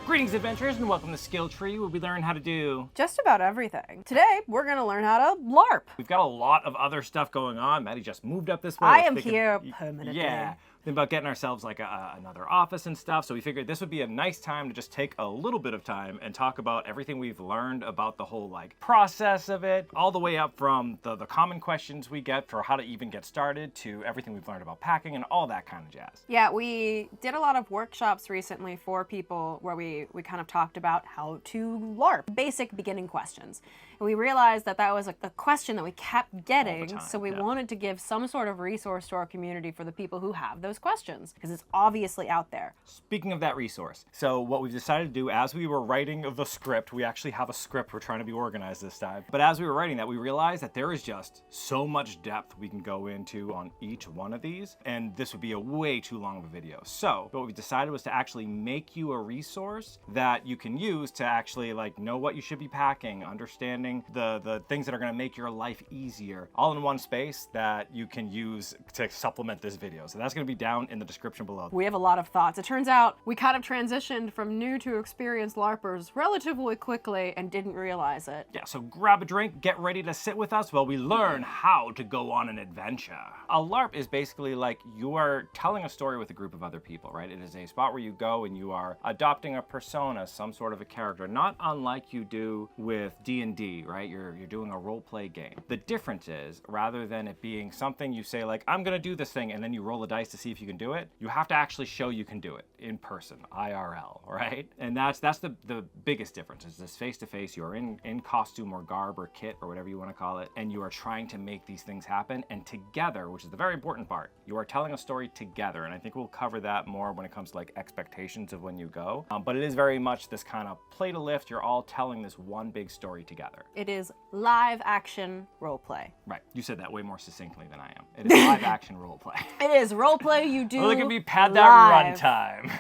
Greetings, adventurers, and welcome to Skill Tree, where we learn how to do just about everything. Today, we're going to learn how to LARP. We've got a lot of other stuff going on. Maddie just moved up this way. I am here permanently. Yeah. Thinking about getting ourselves like another office and stuff. So we figured this would be a nice time to just take a little bit of time and talk about everything we've learned about the whole like process of it, all the way up from the common questions we get for how to even get started to everything we've learned about packing and all that kind of jazz. Yeah, we did a lot of workshops recently for people where we kind of talked about how to LARP, basic beginning questions. And we realized that that was a question that we kept getting, so we wanted to give some sort of resource to our community for the people who have those questions, because it's obviously out there. Speaking of that resource, so what we've decided to do as we were writing the script, we actually have a script, we're trying to be organized this time, but as we were writing that, we realized that there is just so much depth we can go into on each one of these, and this would be a way too long of a video. So what we decided was to actually make you a resource that you can use to actually like know what you should be packing, understanding the things that are going to make your life easier, all in one space that you can use to supplement this video. So that's going to be down in the description below. We have a lot of thoughts. It turns out we kind of transitioned from new to experienced LARPers relatively quickly and didn't realize it. Yeah, so grab a drink, get ready to sit with us while we learn how to go on an adventure. A LARP is basically like you are telling a story with a group of other people, right? It is a spot where you go and you are adopting a persona, some sort of a character, not unlike you do with D&D, right? You're doing a role play game. The difference is, rather than it being something you say like, I'm gonna do this thing, and then you roll a dice to see if you can do it, you have to actually show you can do it in person, IRL, right? And that's the biggest difference, is this face-to-face, you're in costume or garb or kit or whatever you want to call it, and you are trying to make these things happen, and together, which is the very important part, you are telling a story together, and I think we'll cover that more when it comes to like expectations of when you go, but it is very much this kind of play to lift, you're all telling this one big story together. It is live action roleplay. Right. You said that way more succinctly than I am. It is live action roleplay. It is roleplay you do. Look at me pad that runtime.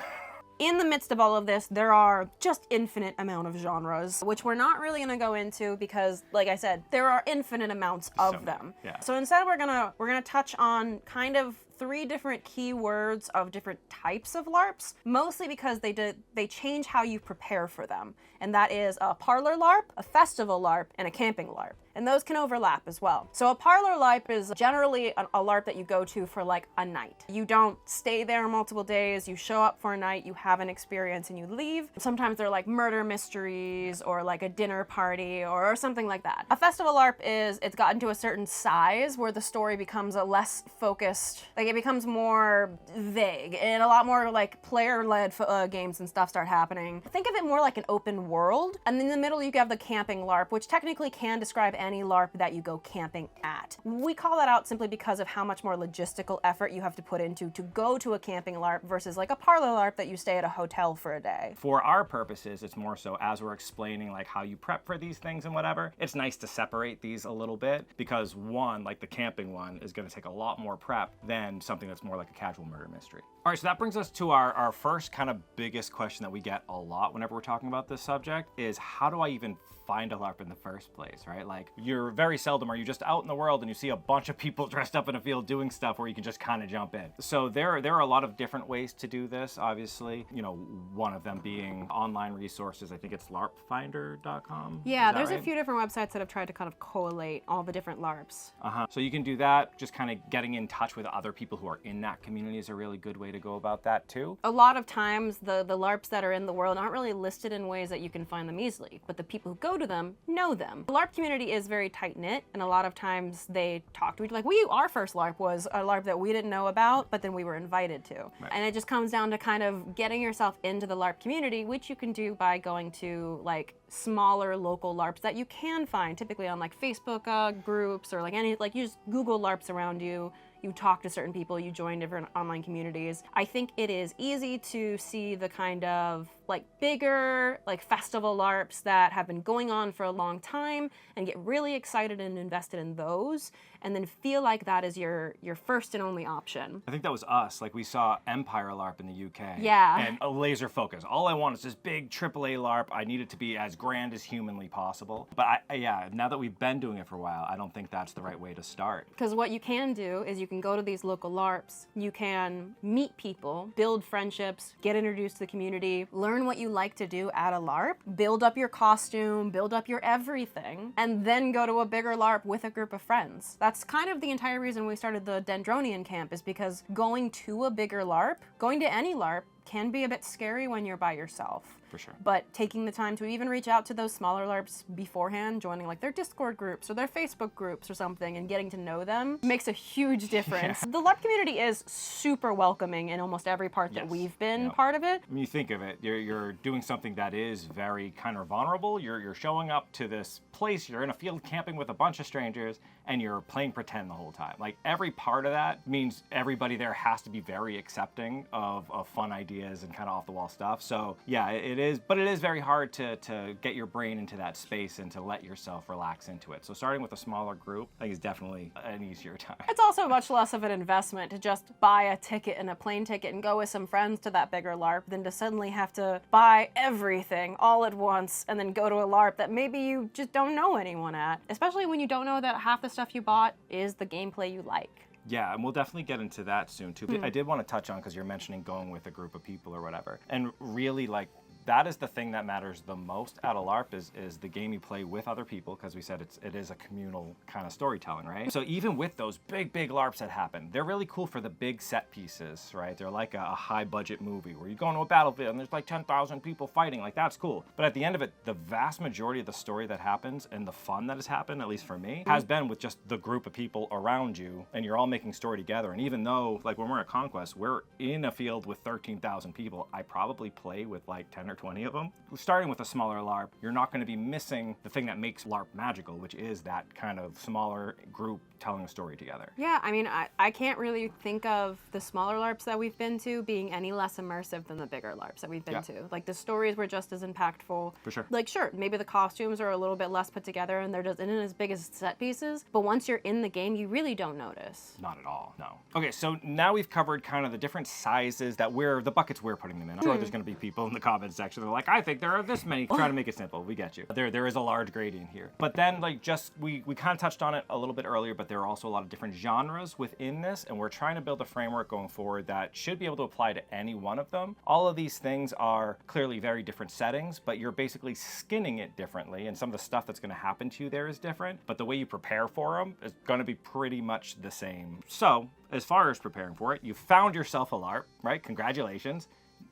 In the midst of all of this, there are just infinite amount of genres, which we're not really gonna go into because, like I said, there are infinite amounts of them. Yeah. So instead, we're gonna touch on kind of 3 different keywords of different types of LARPs, mostly because they change how you prepare for them. And that is a parlor LARP, a festival LARP, and a camping LARP. And those can overlap as well. So a parlor LARP is generally a LARP that you go to for like a night. You don't stay there multiple days, you show up for a night, you have an experience, and you leave. Sometimes they're like murder mysteries or like a dinner party or something like that. A festival LARP it's gotten to a certain size where the story becomes a less focused, like it becomes more vague, and a lot more like player-led games and stuff start happening. Think of it more like an open world, and in the middle you have the camping LARP, which technically can describe any LARP that you go camping at. We call that out simply because of how much more logistical effort you have to put into to go to a camping LARP versus like a parlor LARP that you stay at a hotel for a day. For our purposes, it's more so as we're explaining like how you prep for these things and whatever, it's nice to separate these a little bit, because one, like the camping one, is going to take a lot more prep than something that's more like a casual murder mystery. All right, so that brings us to our first kind of biggest question that we get a lot whenever we're talking about this subject, is how do I even find a LARP in the first place, right? Like, you're very seldom are you just out in the world and you see a bunch of people dressed up in a field doing stuff where you can just kind of jump in. So there are a lot of different ways to do this, obviously. You know, one of them being online resources. I think it's larpfinder.com. Yeah, there's a few different websites that have tried to kind of collate all the different LARPs. So you can do that. Just kind of getting in touch with other people who are in that community is a really good way to go about that too. A lot of times the LARPs that are in the world aren't really listed in ways that you can find them easily, but the people who go to them know them. The LARP community is very tight-knit, and a lot of times they talk to each other. Like, our first LARP was a LARP that we didn't know about, but then we were invited to. Right. And it just comes down to kind of getting yourself into the LARP community, which you can do by going to like smaller local LARPs that you can find typically on like Facebook groups, or like you just Google LARPs around you. You talk to certain people, you join different online communities. I think it is easy to see the kind of like bigger like festival LARPs that have been going on for a long time and get really excited and invested in those, and then feel like that is your first and only option. I think that was us. Like, we saw Empire LARP in the UK. Yeah. And a laser focus. All I want is this big AAA LARP. I need it to be as grand as humanly possible. But yeah, now that we've been doing it for a while, I don't think that's the right way to start. Because what you can do is you can go to these local LARPs, you can meet people, build friendships, get introduced to the community, learn learn what you like to do at a LARP, build up your costume, build up your everything, and then go to a bigger LARP with a group of friends. That's kind of the entire reason we started the Dendronian camp, is because going to a bigger LARP, going to any LARP, can be a bit scary when you're by yourself. For sure. But taking the time to even reach out to those smaller LARPs beforehand, joining like their Discord groups or their Facebook groups or something, and getting to know them makes a huge difference. The LARP community is super welcoming in almost every part that we've been part of it. When you think of it, you're doing something that is very kind of vulnerable. You're showing up to this place, you're in a field camping with a bunch of strangers, and you're playing pretend the whole time. Like, every part of that means everybody there has to be very accepting of fun ideas and kind of off-the-wall stuff. So yeah, it is, but it is very hard to get your brain into that space and to let yourself relax into it. So starting with a smaller group, I think, is definitely an easier time. It's also much less of an investment to just buy a ticket and a plane ticket and go with some friends to that bigger LARP than to suddenly have to buy everything all at once and then go to a LARP that maybe you just don't know anyone at. Especially when you don't know that half the stuff you bought is the gameplay you like. Yeah, and we'll definitely get into that soon too. I did want to touch on, because you're mentioning going with a group of people or whatever, and really, like, that is the thing that matters the most at a LARP is the game you play with other people, because we said it is a communal kind of storytelling, right? So even with those big LARPs that happen, they're really cool for the big set pieces, right? They're like a high budget movie where you go into a battlefield and there's like 10,000 people fighting, like, that's cool. But at the end of it, the vast majority of the story that happens and the fun that has happened, at least for me, has been with just the group of people around you, and you're all making story together. And even though, like, when we're at Conquest, we're in a field with 13,000 people, I probably play with like 10 or 20 of them. Starting with a smaller LARP, you're not going to be missing the thing that makes LARP magical, which is that kind of smaller group telling a story together. Yeah, I mean, I can't really think of the smaller LARPs that we've been to being any less immersive than the bigger LARPs that we've been to. Like, the stories were just as impactful. For sure. Like, sure, maybe the costumes are a little bit less put together and they're just isn't as big as set pieces, but once you're in the game, you really don't notice. Not at all, no. Okay, so now we've covered kind of the different sizes that the buckets we're putting them in. I'm sure there's going to be people in the comments section that are like, I think there are this many. Try to make it simple. We get you. There is a large gradient here. But then, like, just we kind of touched on it a little bit earlier, but there are also a lot of different genres within this, and we're trying to build a framework going forward that should be able to apply to any one of them. All of these things are clearly very different settings, but you're basically skinning it differently, and some of the stuff that's going to happen to you there is different, but the way you prepare for them is going to be pretty much the same. So, as far as preparing for it, you found yourself a LARP, right? Congratulations.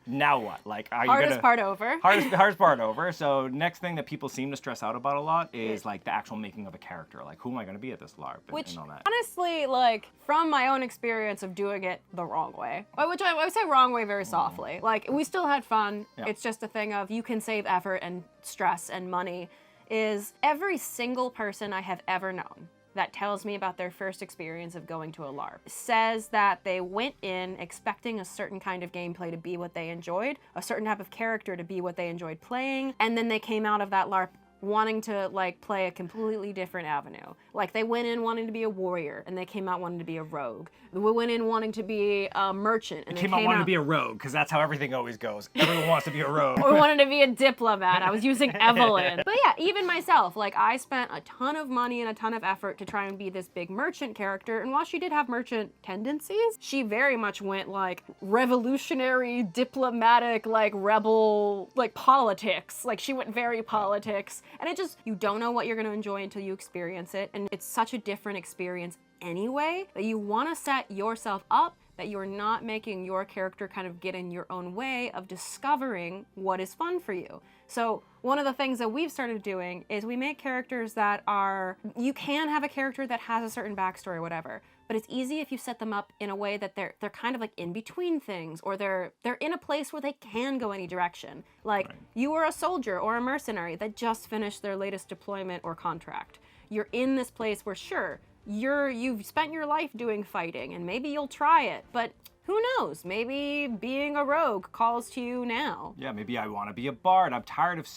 Now what? Like, are you Hardest part over. Hardest part over. So next thing that people seem to stress out about a lot is like the actual making of a character. Like, who am I going to be at this LARP and all that. Honestly, like, from my own experience of doing it the wrong way, which I would say wrong way very softly. Like, we still had fun. Yeah. It's just a thing of you can save effort and stress and money. Is every single person I have ever known that tells me about their first experience of going to a LARP says that they went in expecting a certain kind of gameplay to be what they enjoyed, a certain type of character to be what they enjoyed playing, and then they came out of that LARP wanting to, like, play a completely different avenue. Like, they went in wanting to be a warrior, and they came out wanting to be a rogue. We went in wanting to be a merchant, and they came out wanting to be a rogue, because that's how everything always goes. Everyone wants to be a rogue. We wanted to be a diplomat. I was using Evelyn. But yeah, even myself, like, I spent a ton of money and a ton of effort to try and be this big merchant character, and while she did have merchant tendencies, she very much went, like, revolutionary, diplomatic, like, rebel, like, politics. Like, she went very politics. And it just, you don't know what you're going to enjoy until you experience it. And it's such a different experience anyway that you want to set yourself up that you're not making your character kind of get in your own way of discovering what is fun for you. So one of the things that we've started doing is we make characters that are, you can have a character that has a certain backstory or whatever, but it's easy if you set them up in a way that they're kind of like in between things, or they're in a place where they can go any direction. Like, you are a soldier or a mercenary that just finished their latest deployment or contract. You're in this place where, sure, you've spent your life doing fighting, and maybe you'll try it, but who knows? Maybe being a rogue calls to you now. Yeah, maybe I want to be a bard. I'm tired of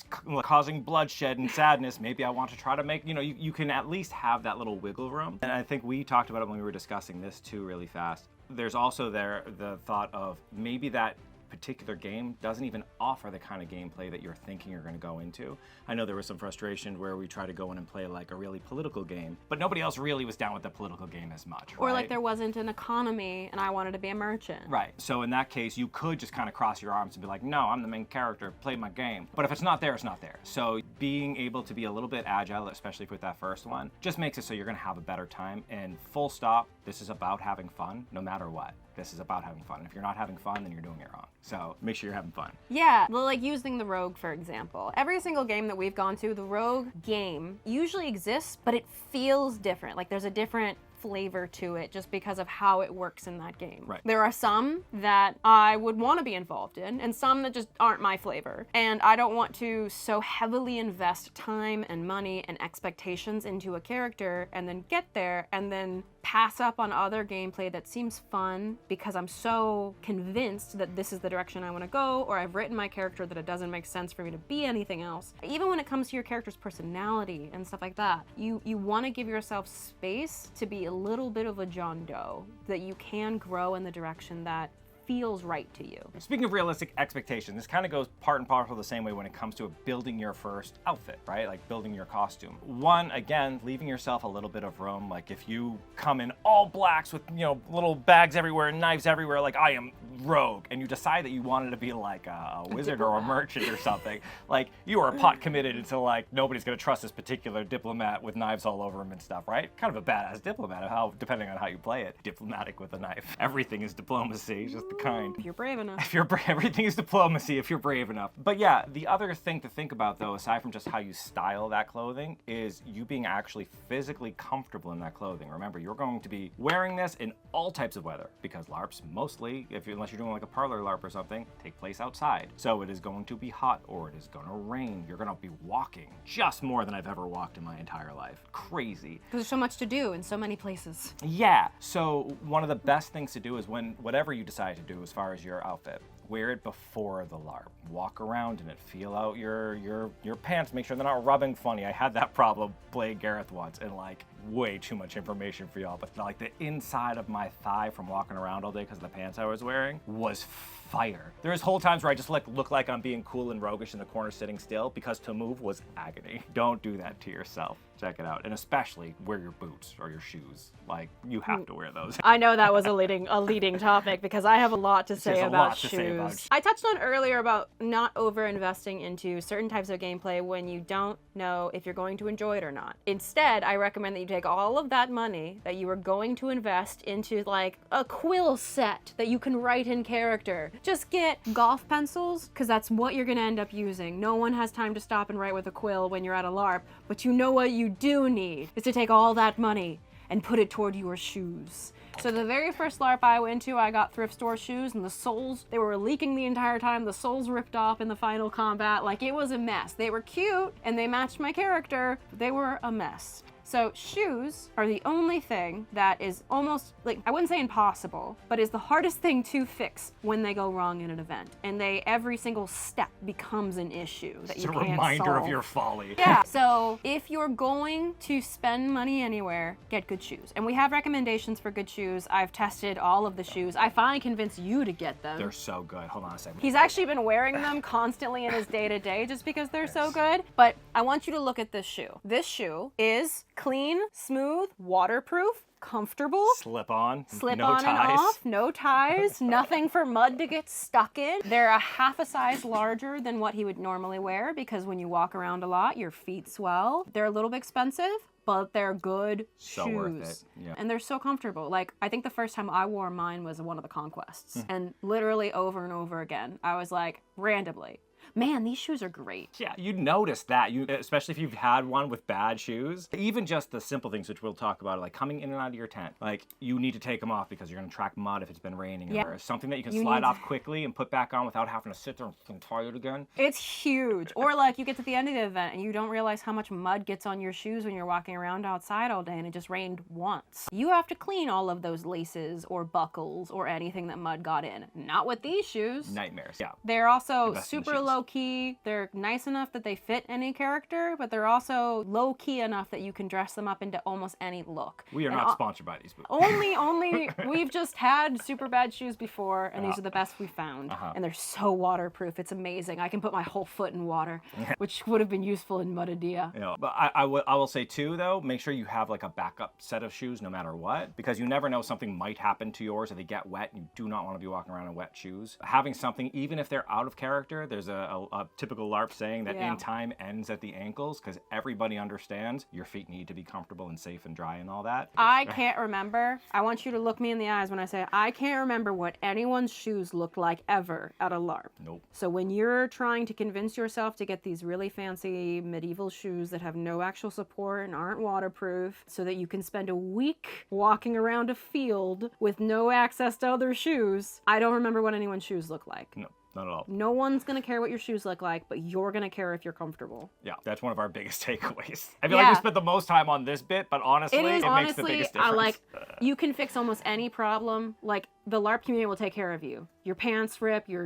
causing bloodshed and sadness. Maybe I want to try to make, you can at least have that little wiggle room. And I think we talked about it when we were discussing this too really fast. There's also the thought of maybe that particular game doesn't even offer the kind of gameplay that you're thinking you're going to go into. I know there was some frustration where we tried to go in and play like a really political game, but nobody else really was down with the political game as much, Or right? like there wasn't an economy and I wanted to be a merchant. Right. So in that case, you could just kind of cross your arms and be like, no, I'm the main character, play my game. But if it's not there, it's not there. So being able to be a little bit agile, especially with that first one, just makes it so you're going to have a better time. And full stop, this is about having fun no matter what. This is about having fun. If you're not having fun, then you're doing it wrong. So make sure you're having fun. Yeah, well, like using the rogue, for example. Every single game that we've gone to, the rogue game usually exists, but it feels different. Like there's a different flavor to it just because of how it works in that game. Right. There are some that I would want to be involved in and some that just aren't my flavor. And I don't want to so heavily invest time and money and expectations into a character and then get there and then pass up on other gameplay that seems fun because I'm so convinced that this is the direction I want to go, or I've written my character that it doesn't make sense for me to be anything else. Even when it comes to your character's personality and stuff like that, you want to give yourself space to be a little bit of a John Doe, that you can grow in the direction that feels right to you. Speaking of realistic expectations, this kind of goes part and parcel the same way when it comes to building your first outfit, right? Like building your costume. One, again, leaving yourself a little bit of room. Like if you come in all blacks with, you know, little bags everywhere and knives everywhere, like I am rogue, and you decide that you wanted to be like a wizard or a merchant or something, like you are pot committed into like nobody's gonna trust this particular diplomat with knives all over him and stuff, right? Kind of a badass diplomat, how depending on how you play it. Diplomatic with a knife. Everything is diplomacy, just the kind. If you're brave enough. If you're everything is diplomacy if you're brave enough. But yeah, the other thing to think about though, aside from just how you style that clothing, is you being actually physically comfortable in that clothing. Remember, you're going to be wearing this in all types of weather because LARPs mostly, unless you're doing like a parlor LARP or something, take place outside. So it is going to be hot or it is going to rain. You're going to be walking just more than I've ever walked in my entire life. Crazy. Because there's so much to do in so many places. Yeah. So one of the best things to do is whatever you decide to do as far as your outfit, wear it before the LARP. Walk around in it, feel out your pants, make sure they're not rubbing funny. I had that problem playing Gareth once, and like way too much information for y'all, but like the inside of my thigh from walking around all day because of the pants I was wearing was fire. There's whole times where I just like look like I'm being cool and roguish in the corner sitting still because to move was agony. Don't do that to yourself. Check it out. And especially wear your boots or your shoes. Like you have to wear those. I know that was a leading topic because I have a lot to say about shoes. I touched on earlier about not over-investing into certain types of gameplay when you don't know if you're going to enjoy it or not. Instead, I recommend that you take all of that money that you are going to invest into like a quill set that you can write in character. Just get golf pencils because that's what you're going to end up using. No one has time to stop and write with a quill when you're at a LARP, but you know what you do need is to take all that money and put it toward your shoes. So the very first LARP I went to, I got thrift store shoes and the soles, they were leaking the entire time. The soles ripped off in the final combat. Like it was a mess. They were cute and they matched my character, but they were a mess. So shoes are the only thing that is almost, like, I wouldn't say impossible, but is the hardest thing to fix when they go wrong in an event. And every single step becomes an issue that you can't solve. It's a reminder of your folly. Yeah, so if you're going to spend money anywhere, get good shoes. And we have recommendations for good shoes. I've tested all of the shoes. I finally convinced you to get them. They're so good. Hold on a second. He's actually been wearing them constantly in his day-to-day just because they're so good. But I want you to look at this shoe. This shoe is clean, smooth, waterproof, comfortable. Slip on no and ties. Off, no ties, nothing for mud to get stuck in. They're a half a size larger than what he would normally wear because when you walk around a lot, your feet swell. They're a little bit expensive, but they're good so shoes. Worth it. Yeah. And they're so comfortable. Like, I think the first time I wore mine was one of the Conquests. And literally over and over again, I was like, randomly, man, these shoes are great. Yeah, you'd notice that, especially if you've had one with bad shoes. Even just the simple things, which we'll talk about, like coming in and out of your tent. Like, you need to take them off because you're going to track mud if it's been raining. Yeah. Or something that you can slide off quickly and put back on without having to sit there and tie it again. It's huge. Or like you get to the end of the event and you don't realize how much mud gets on your shoes when you're walking around outside all day and it just rained once. You have to clean all of those laces or buckles or anything that mud got in. Not with these shoes. Nightmares, yeah. They're also Invest in the super shoes. low low-key. They're nice enough that they fit any character, but they're also low-key enough that you can dress them up into almost any look. We are not sponsored by these boots. Only, we've just had super bad shoes before, and these are the best we found. And they're so waterproof. It's amazing. I can put my whole foot in water, which would have been useful in Muddadia. You know, but I will say too, though, make sure you have like a backup set of shoes no matter what, because you never know, something might happen to yours if they get wet. You do not want to be walking around in wet shoes. Having something, even if they're out of character, there's a typical LARP saying that in time ends at the ankles, because everybody understands your feet need to be comfortable and safe and dry and all that. I can't remember. I want you to look me in the eyes when I say I can't remember what anyone's shoes looked like ever at a LARP. Nope. So when you're trying to convince yourself to get these really fancy medieval shoes that have no actual support and aren't waterproof so that you can spend a week walking around a field with no access to other shoes, I don't remember what anyone's shoes look like. No. Not at all. No one's going to care what your shoes look like, but you're going to care if you're comfortable. Yeah, that's one of our biggest takeaways. I feel like we spent the most time on this bit, but honestly, it makes the biggest difference. You can fix almost any problem. Like, the LARP community will take care of you. Your pants rip, your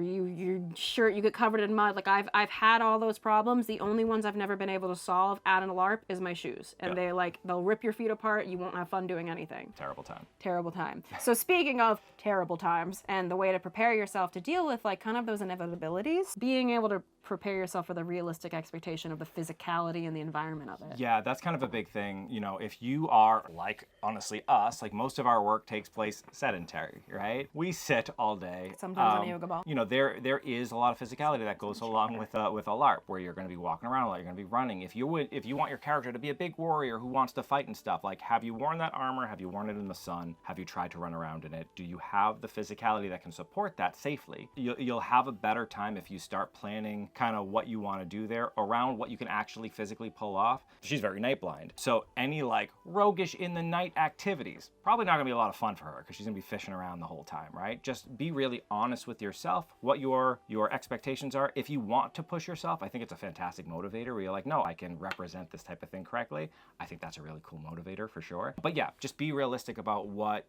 shirt, you get covered in mud. Like, I've had all those problems. The only ones I've never been able to solve at a LARP is my shoes. And they'll rip your feet apart. You won't have fun doing anything. Terrible time. Terrible time. So speaking of terrible times and the way to prepare yourself to deal with like kind of those inevitabilities, being able to prepare yourself with a realistic expectation of the physicality and the environment of it. Yeah, that's kind of a big thing. You know, if you are like, honestly, us, like most of our work takes place sedentary, right? We sit all day. Sometimes on a yoga ball. You know, there is a lot of physicality that goes along with a LARP, where you're going to be walking around a lot, you're going to be running. If you want your character to be a big warrior who wants to fight and stuff, like, have you worn that armor? Have you worn it in the sun? Have you tried to run around in it? Do you have the physicality that can support that safely? You'll have a better time if you start planning kind of what you want to do there around what you can actually physically pull off. She's very night blind, so any like roguish in the night activities probably not gonna be a lot of fun for her, because she's gonna be fishing around the whole time, right? Just be really honest with yourself, what your expectations are. If you want to push yourself, I think it's a fantastic motivator where you're like, no, I can represent this type of thing correctly. I think that's a really cool motivator for sure. But yeah, just be realistic about what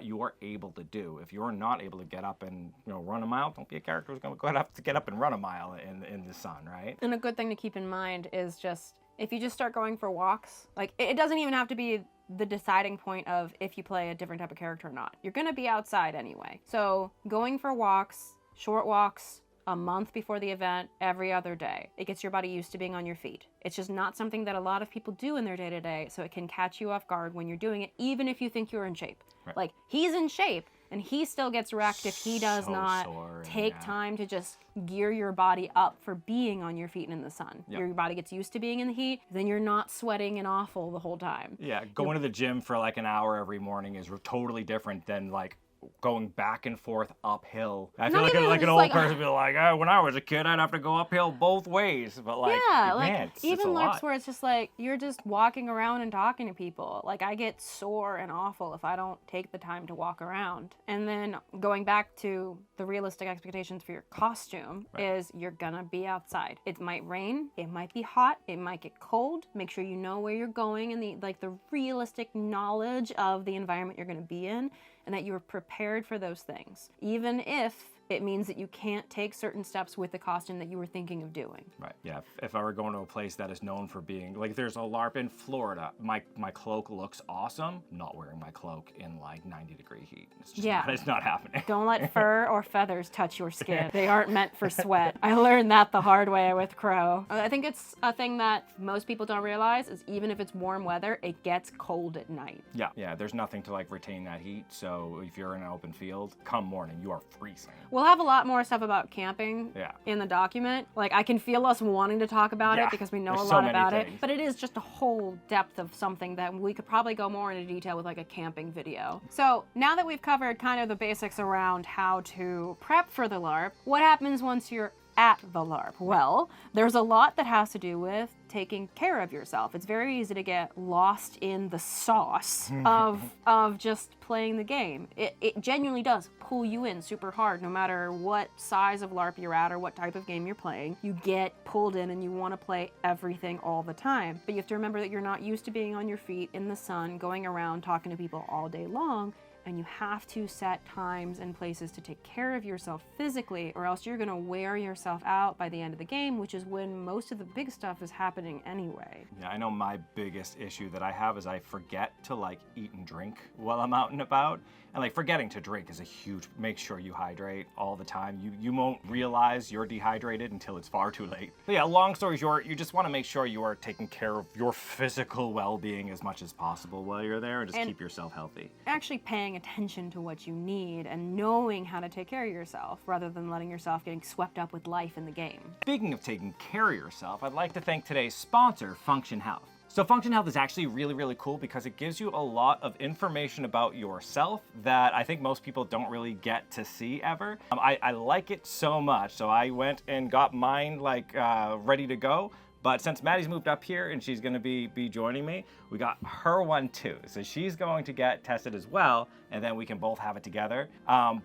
you are able to do. If you're not able to get up and run a mile, don't be a character who's gonna have to get up and run a mile in the sun, right? And a good thing to keep in mind is just, if you just start going for walks, like, it doesn't even have to be the deciding point of if you play a different type of character or not. You're gonna be outside anyway. So going for walks, short walks, a month before the event, every other day. It gets your body used to being on your feet. It's just not something that a lot of people do in their day-to-day, so it can catch you off guard when you're doing it, even if you think you're in shape. Right. Like, he's in shape, and he still gets wrecked if he does not take time to just gear your body up for being on your feet and in the sun. Yep. Your body gets used to being in the heat, then you're not sweating and awful the whole time. Yeah, going to the gym for like an hour every morning is totally different than like going back and forth uphill. I feel like an old person would be like, oh, when I was a kid, I'd have to go uphill both ways. But like, yeah, man, even LARPs where it's just like, you're just walking around and talking to people. Like, I get sore and awful if I don't take the time to walk around. And then going back to the realistic expectations for your costume is you're gonna be outside. It might rain, it might be hot, it might get cold. Make sure you know where you're going and the realistic knowledge of the environment you're gonna be in, and that you are prepared for those things, even if it means that you can't take certain steps with the costume that you were thinking of doing. Right, yeah. If I were going to a place that is known for being, like there's a LARP in Florida, my cloak looks awesome. I'm not wearing my cloak in like 90-degree heat. It's just it's not happening. Don't let fur or feathers touch your skin. They aren't meant for sweat. I learned that the hard way with Crow. I think it's a thing that most people don't realize is even if it's warm weather, it gets cold at night. Yeah, there's nothing to like retain that heat. So if you're in an open field, come morning, you are freezing. We'll have a lot more stuff about camping in the document. Like, I can feel us wanting to talk about it because we know a lot about it, but it is just a whole depth of something that we could probably go more into detail with like a camping video. So now that we've covered kind of the basics around how to prep for the LARP, what happens once you're at the LARP? Well, there's a lot that has to do with taking care of yourself. It's very easy to get lost in the sauce of just playing the game. It genuinely does pull you in super hard, no matter what size of LARP you're at or what type of game you're playing. You get pulled in and you want to play everything all the time. But you have to remember that you're not used to being on your feet in the sun, going around talking to people all day long. and you have to set times and places to take care of yourself physically, or else you're gonna wear yourself out by the end of the game, which is when most of the big stuff is happening anyway. Yeah, I know my biggest issue that I have is I forget to like eat and drink while I'm out and about. And like forgetting to drink is a huge, make sure you hydrate all the time. You won't realize you're dehydrated until it's far too late. But yeah, long story short, you just want to make sure you are taking care of your physical well-being as much as possible while you're there, and just keep yourself healthy. Actually paying attention to what you need and knowing how to take care of yourself rather than letting yourself getting swept up with life in the game. Speaking of taking care of yourself, I'd like to thank today's sponsor, Function Health. So Function Health is actually really, really cool because it gives you a lot of information about yourself that I think most people don't really get to see ever. I like it so much, so I went and got mine like ready to go. But since Maddie's moved up here and she's gonna be joining me, we got her one too. So she's going to get tested as well, and then we can both have it together.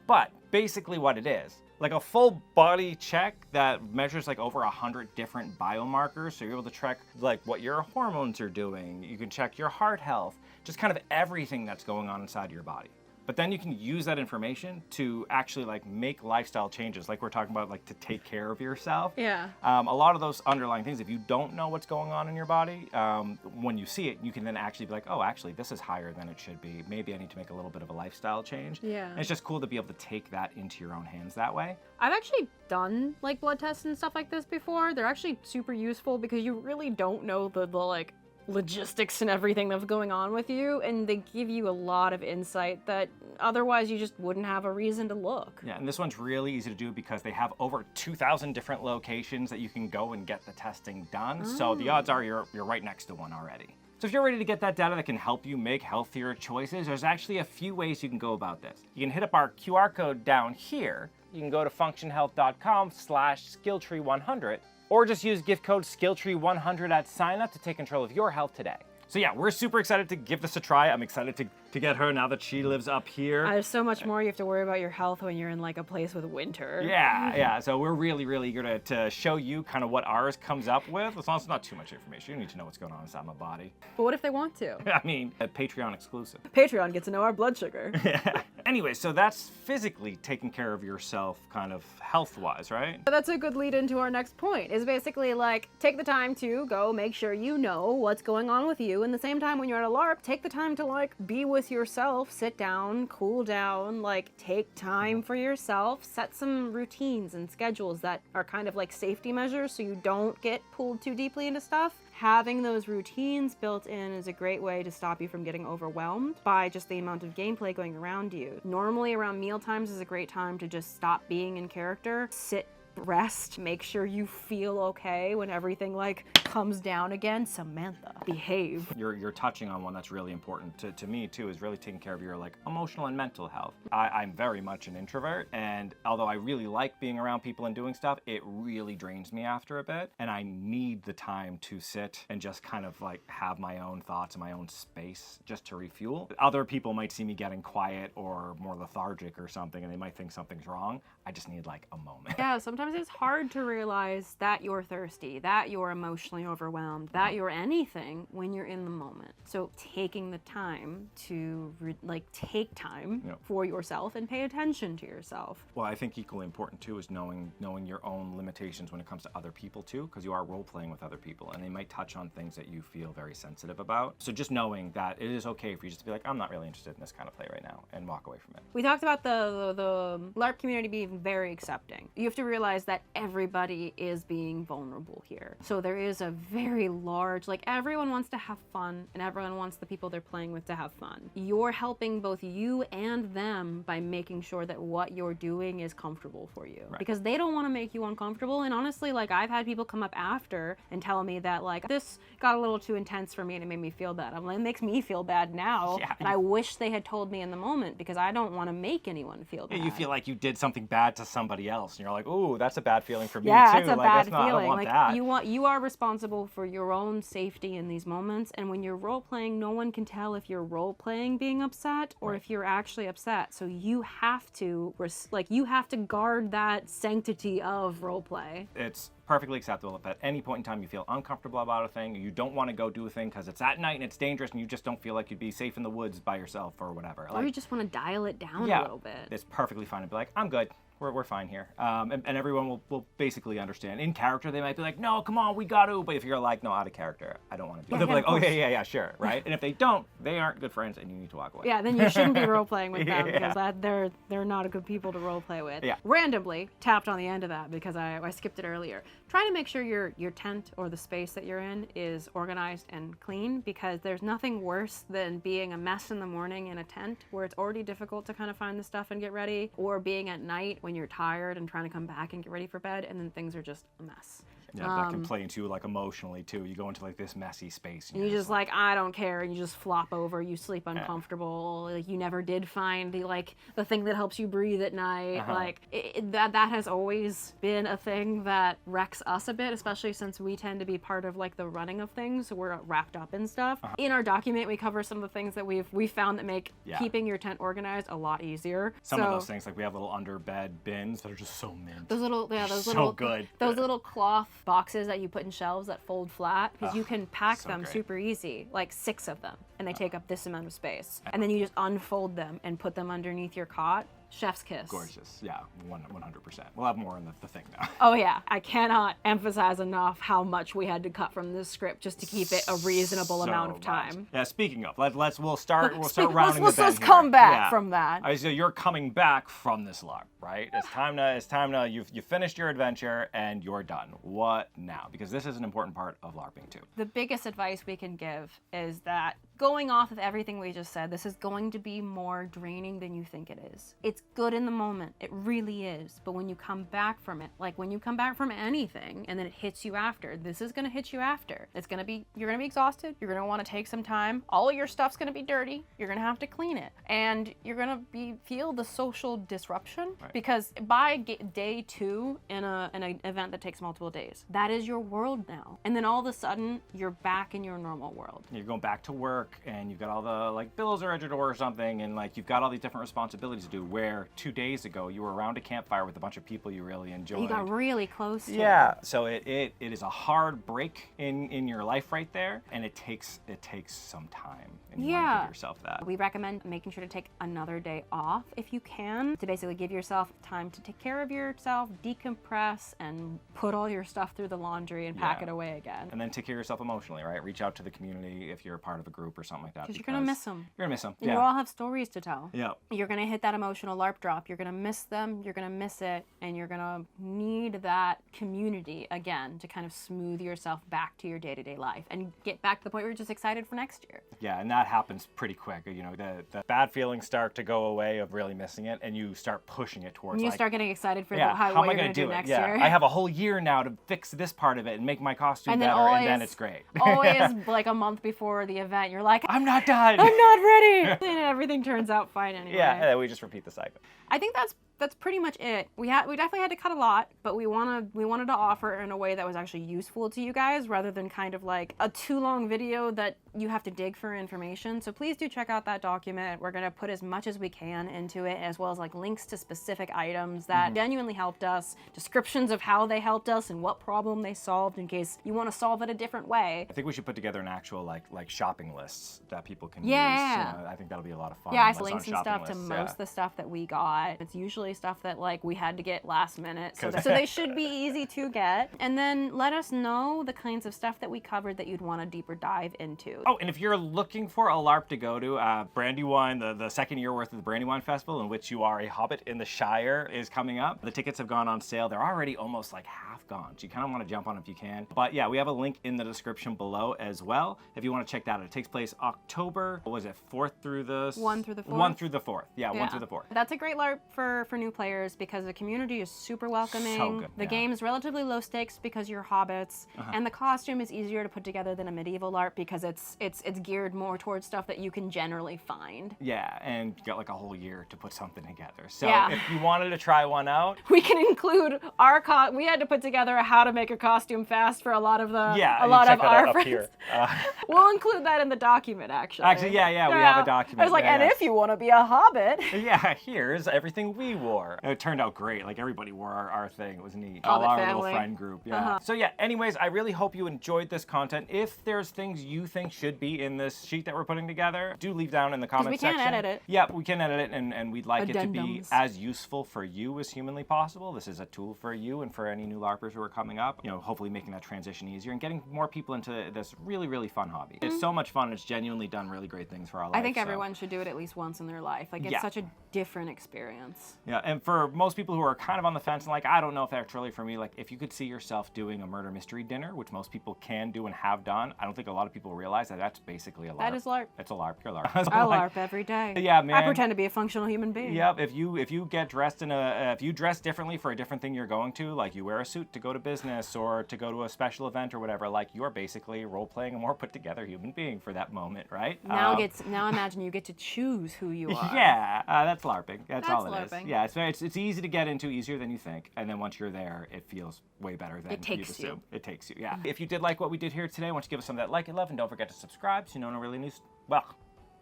But basically what it is, like a full body check that measures like over 100 different biomarkers. So you're able to check like what your hormones are doing. You can check your heart health, just kind of everything that's going on inside your body. But then you can use that information to actually like make lifestyle changes, like we're talking about, like to take care of yourself. Yeah. A lot of those underlying things, if you don't know what's going on in your body, when you see it, you can then actually be like, oh, actually, this is higher than it should be. Maybe I need to make a little bit of a lifestyle change. Yeah. And it's just cool to be able to take that into your own hands that way. I've actually done like blood tests and stuff like this before. They're actually super useful because you really don't know the like logistics and everything that's going on with you, and they give you a lot of insight that otherwise you just wouldn't have a reason to look. Yeah, and this one's really easy to do because they have over 2,000 different locations that you can go and get the testing done. So the odds are you're right next to one already. So if you're ready to get that data that can help you make healthier choices, there's actually a few ways you can go about this. You can hit up our QR code down here. You can go to functionhealth.com/skilltree100, or just use gift code skilltree100 at sign up to take control of your health today. So yeah, we're super excited to give this a try. I'm excited to get her now that she lives up here. There's so much more you have to worry about your health when you're in like a place with winter. Yeah. So we're really, really eager to show you kind of what ours comes up with. As long as it's not too much information. You don't need to know what's going on inside my body. But what if they want to? I mean, a Patreon exclusive. Patreon gets to know our blood sugar. Yeah. Anyway, so that's physically taking care of yourself kind of health-wise, right? That's a good lead into our next point, is basically like, take the time to go make sure you know what's going on with you. And the same time when you're at a LARP, take the time to like be with yourself, sit down, cool down, like take time for yourself, set some routines and schedules that are kind of like safety measures so you don't get pulled too deeply into stuff. Having those routines built in is a great way to stop you from getting overwhelmed by just the amount of gameplay going around you. Normally around meal times is a great time to just stop being in character, sit, rest, make sure you feel okay when everything like comes down again. Samantha, behave. You're touching on one that's really important to me too, is really taking care of your like emotional and mental health. I'm very much an introvert, and although I really like being around people and doing stuff, it really drains me after a bit, and I need the time to sit and just kind of like have my own thoughts and my own space just to refuel. Other people might see me getting quiet or more lethargic or something, and they might think something's wrong. I just need like a moment. Yeah, sometimes it's hard to realize that you're thirsty, that you're emotionally overwhelmed, that you're anything when you're in the moment. So taking the time to take time for yourself and pay attention to yourself. Well, I think equally important too is knowing your own limitations when it comes to other people too, because you are role playing with other people and they might touch on things that you feel very sensitive about. So just knowing that it is okay for you just to be like, I'm not really interested in this kind of play right now, and walk away from it. We talked about the LARP community being very accepting. You have to realize that everybody is being vulnerable here. So there is a very large, like everyone wants to have fun and everyone wants the people they're playing with to have fun. You're helping both you and them by making sure that what you're doing is comfortable for you. Right. Because they don't want to make you uncomfortable. And honestly, like I've had people come up after and tell me that like this got a little too intense for me and it made me feel bad. I'm like, it makes me feel bad now. Yeah. And I wish they had told me in the moment because I don't want to make anyone feel bad. You feel like you did something bad to somebody else and you're like, ooh, that's a bad feeling for me too. That's a like, bad that's not, feeling. I don't want like that. you are responsible for your own safety in these moments, and when you're role playing, no one can tell if you're role playing being upset or if you're actually upset. So you have to guard that sanctity of role play. It's perfectly acceptable if at any point in time you feel uncomfortable about a thing, you don't want to go do a thing because it's at night and it's dangerous and you just don't feel like you'd be safe in the woods by yourself or whatever. Or you just want to dial it down yeah, a little bit. It's perfectly fine to be like, I'm good. We're fine here. And everyone will basically understand. In character, they might be like, no, come on, we got to. But if you're like, no, out of character, I don't want to do it. They'll be like, oh, yeah, sure, right? And if they don't, they aren't good friends and you need to walk away. Yeah, then you shouldn't be role-playing with them Yeah. because they're not a good people to role-play with. Yeah. Randomly tapped on the end of that because I skipped it earlier. Try to make sure your tent or the space that you're in is organized and clean, because there's nothing worse than being a mess in the morning in a tent where it's already difficult to kind of find the stuff and get ready, or being at night when you're tired and trying to come back and get ready for bed and then things are just a mess. Yeah, that can play into like emotionally too. You go into like this messy space. And you just like, I don't care, and you just flop over, you sleep uncomfortable, like you never did find the thing that helps you breathe at night. Like that has always been a thing that wrecks us a bit, especially since we tend to be part of like the running of things, so we're wrapped up in stuff. In our document, we cover some of the things that we found that make keeping your tent organized a lot easier. Some of those things, like we have little under bed bins that are just so mint. Those little, good. Those little cloth boxes that you put in shelves that fold flat, because you can pack them great. super easy, like 6 of them, and they take up this amount of space. And then you just unfold them and put them underneath your cot. Chef's kiss. Gorgeous. Yeah, 100%. We'll have more in the thing now. Oh yeah, I cannot emphasize enough how much we had to cut from this script just to keep it a reasonable amount of time. Much. Yeah, speaking of, we'll start rounding the bend let's here. come back from that. All right, so you're coming back from this LARP, right? It's time to you finished your adventure and you're done. What now? Because this is an important part of LARPing too. The biggest advice we can give is that, going off of everything we just said, this is going to be more draining than you think it is. It's good in the moment, it really is, but when you come back from it, like when you come back from anything and then it hits you after, this is gonna hit you after. You're gonna be exhausted, you're gonna wanna take some time, all of your stuff's gonna be dirty, you're gonna have to clean it, and you're gonna feel the social disruption, because by day 2 in an event that takes multiple days, that is your world now. And then all of a sudden, you're back in your normal world. You're going back to work and you've got all the like bills are at your door or something, and like you've got all these different responsibilities to do, where 2 days ago you were around a campfire with a bunch of people you really enjoyed. You got really close to Yeah, so it is a hard break in your life right there, and it takes some time, and you want to give yourself that. We recommend making sure to take another day off if you can, to basically give yourself time to take care of yourself, decompress, and put all your stuff through the laundry and pack it away again. And then take care of yourself emotionally, right? Reach out to the community if you're a part of a group or something like that. Because you're going to miss them. You're going to miss them, And you all have stories to tell. Yeah. You're going to hit that emotional LARP drop. You're going to miss them, you're going to miss it, and you're going to need that community again to kind of smooth yourself back to your day-to-day life and get back to the point where you're just excited for next year. Yeah, and that happens pretty quick. You know, the bad feelings start to go away of really missing it, and you start pushing it towards, and you start getting excited for how what am I you're going to do next year. I have a whole year now to fix this part of it and make my costume better, and then it's great. Always like a month before the event, you're like, I'm not done. I'm not ready. And everything turns out fine anyway. Yeah, we just repeat the cycle. I think that's pretty much it. We definitely had to cut a lot, but we wanted to offer it in a way that was actually useful to you guys, rather than kind of like a too long video that you have to dig for information. So please do check out that document. We're gonna put as much as we can into it, as well as like links to specific items that genuinely helped us, descriptions of how they helped us and what problem they solved, in case you want to solve it a different way. I think we should put together an actual like shopping lists that people can Yeah. use. I think that'll be a lot of fun. Yeah, I've linked some stuff to most of the stuff that we got. It's usually stuff that like we had to get last minute, so they should be easy to get. And then let us know the kinds of stuff that we covered that you'd want to deeper dive into. Oh, and if you're looking for a LARP to go to, Brandywine, the second year worth of the Brandywine Festival, in which you are a hobbit in the Shire, is coming up. The tickets have gone on sale. They're already almost like half gone, so you kind of want to jump on if you can. But yeah, we have a link in the description below as well if you want to check that out. It takes place October, what was it, 4th through the... 1 through the 4th? 1 through the 4th. Yeah, 1 through the 4th. That's a great LARP for new players, because the community is super welcoming. So good, the game is relatively low stakes because you're hobbits, and the costume is easier to put together than a medieval LARP because it's geared more towards stuff that you can generally find. Yeah, and you got like a whole year to put something together. So Yeah. if you wanted to try one out, We can include our we had to put together a how to make a costume fast for a lot of our friends. Here. We'll include that in the document, actually. Actually, yeah, we have a document. I was like, and if you want to be a hobbit. Yeah, here's everything we wore. It turned out great. Like everybody wore our thing. It was neat. Called it Our family. little friend group. Yeah. So yeah, anyways, I really hope you enjoyed this content. If there's things you think should be in this sheet that we're putting together, do leave down in the comment section. We can edit it. Yeah, we can edit it, and we'd like it to be Addendums. as useful for you as humanly possible. This is a tool for you and for any new LARPers who are coming up. You know, hopefully making that transition easier and getting more people into this really, really fun hobby. It's so much fun. It's genuinely done really great things for our life. I think so. everyone should do it at least once in their life. Like, it's Yeah. such a different experience. Yeah, and for most people who are kind of on the fence and like, I don't know if that's really for me, like if you could see yourself doing a murder mystery dinner, which most people can do and have done, I don't think a lot of people realize that that's basically a LARP. That is LARP. It's a LARP, pure LARP. I LARP every day. Yeah, man. I pretend to be a functional human being. Yep, if you get dressed in if you dress differently for a different thing you're going to, like you wear a suit to go to business or to go to a special event or whatever, like you're basically role-playing a more put-together human being for that moment, right? Now imagine you get to choose who you are. Yeah, that's LARPing. That's all it LARPing. is. Yeah, it's easy to get into, easier than you think, and then once you're there, it feels way better than It takes you'd you. assume. It takes you, yeah. If you did like what we did here today, why don't you give us some of that like and love, and don't forget to subscribe so you know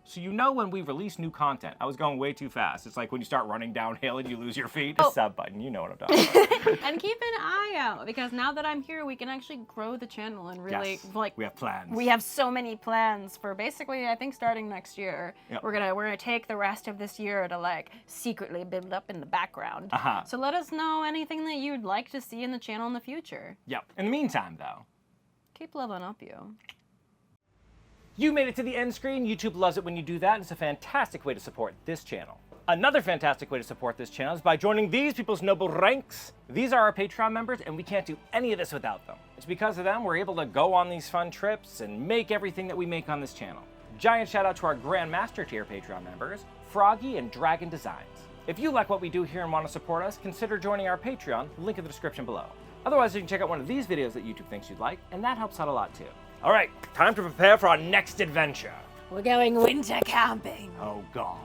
so you know when we release new content. I was going way too fast. It's like when you start running downhill and you lose your feet. The sub button, you know what I'm talking about. And keep an eye out, because now that I'm here, we can actually grow the channel and really, Yes, like, we have plans. we have so many plans for basically, I think, starting next year. Yep. We're gonna take the rest of this year to like secretly build up in the background. So let us know anything that you'd like to see in the channel in the future. Yep. In the meantime, though, Keep leveling up, you. you made it to the end screen. YouTube loves it when you do that. It's a fantastic way to support this channel. Another fantastic way to support this channel is by joining these people's noble ranks. These are our Patreon members, and we can't do any of this without them. It's because of them we're able to go on these fun trips and make everything that we make on this channel. Giant shout out to our Grandmaster tier Patreon members, Froggy and Dragon Designs. If you like what we do here and want to support us, consider joining our Patreon, link in the description below. Otherwise, you can check out one of these videos that YouTube thinks you'd like, and that helps out a lot too. All right, time to prepare for our next adventure. We're going winter camping. Oh God.